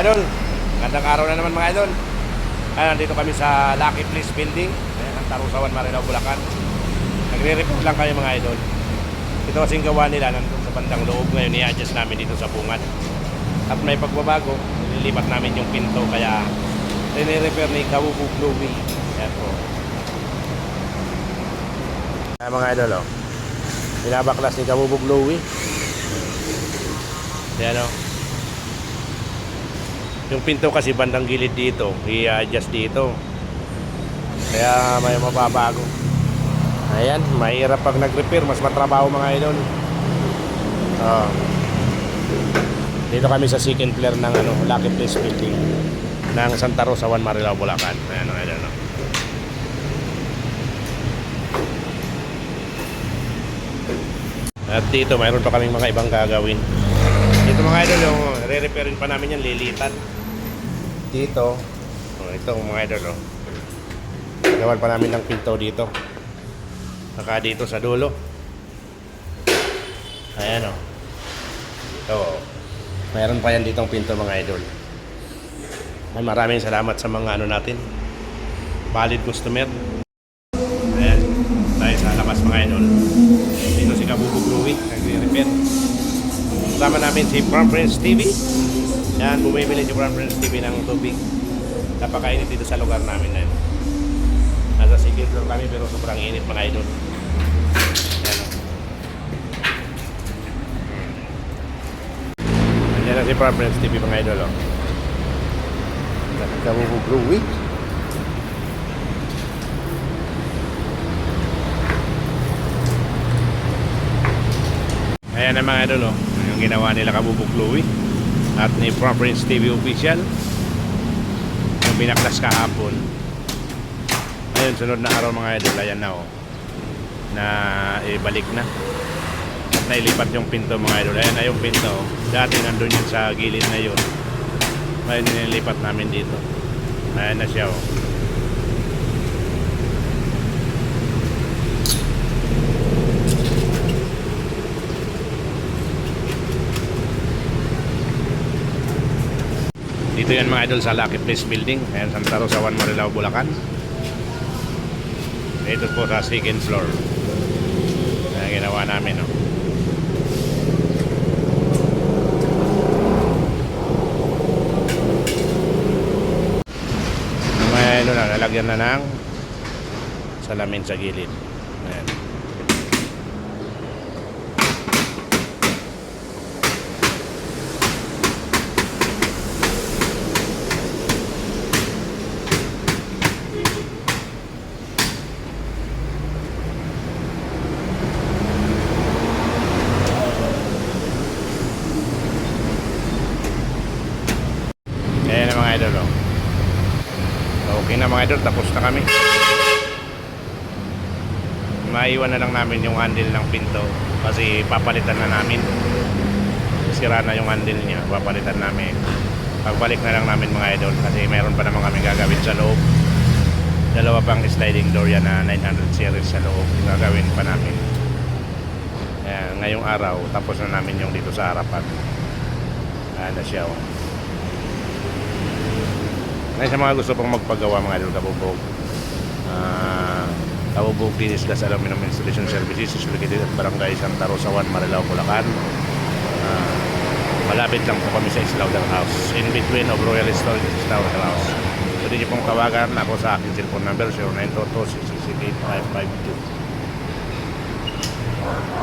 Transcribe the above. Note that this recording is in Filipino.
idol, gandang araw na naman mga idol. Nandito kami sa Lucky Place Building. Ayan, ang Tarusawan, Marilao, Bulacan. Nagre-report lang kami mga idol. Ito kasing gawa nila nandun sa bandang loob. Ngayon i-adjust namin dito sa bungad. At may pagbabago, nililipat namin yung pinto. Kaya nire-repair ni Kawubog Louie. Ayan po. Ayan mga idol, oh. Binabaklas ni Kawubog Louie. Ayan, oh. Yung pinto kasi bandang gilid dito, i-adjust dito. Kaya may mababago. Ayan, mahirap pag nag-repair, mas matrabaho mga idol. Dito kami sa second floor ng Lucky Place Building ng Santa Rosa, Marilao, Bulacan. Ayan mga idol, no? At dito mayroon pa kaming mga ibang gagawin. Dito mga idol, yung re-repairin pa namin yan, lilitan. Dito, ito mga idol, gawan pa namin ng pinto dito. Saka dito sa dulo. Ayan, ito, mayroon pa yan ditong pinto mga idol. Ay, maraming salamat sa mga natin, valid customer. Ayan, tayo sa labas mga idol. Dito si Kawubog Louie, nagre-repair. Kasama namin si From Friends TV. Yan, bumibili si From Friends TV ng tubig. Napakainit dito sa lugar namin na yun. Nasa second floor kami pero sobrang init mga idol. Yan, Nandiyan na si From Friends TV mga idol. Kawubog Louie. Ayan na mga idol, yung ginawa nila Kawubog Louie at ni From Friends TV official, yung binaklas kahapon. Ayun, sunod na araw mga idol, ayan na na ibalik na at nailipat yung pinto mga idol. Ayan na yung pinto, dati nandun yun sa gilid na yun, ngayon nilipat namin dito. Ayan na siya. Dito yan mga idol sa Lucky Place Building. Ayan, Santa Rosa, Marilao, Bulacan. Ito po sa second floor. Ayan, ginawa namin, May nalagyan na ng salamin sa gilid. Ayan. Ayan na mga idol, okay na mga idol, tapos na kami. Maiwan na lang namin yung handle ng pinto kasi papalitan na namin. Sira na yung handle niya, papalitan namin. Pagbalik na lang namin mga idol kasi mayroon pa naman kami gagawin sa loob. Dalawa pang sliding door yan na 900 series sa loob, gagawin pa namin. Ayan, ngayong araw tapos na namin yung dito sa harapan. Ayan na siya. Sa mga gusto pang magpagawa mga idol, Kawubog Kawubog Dinis Gas Aluminum Installation Services is located at Barangay Santa Rosa 1, Marilao, Bulacan. Malapit lang po kami sa Slaughter House, in between of Royal Storage Slaughter House. Pwede niyo pong tawagan ako sa aking cellphone number 0922 668 552.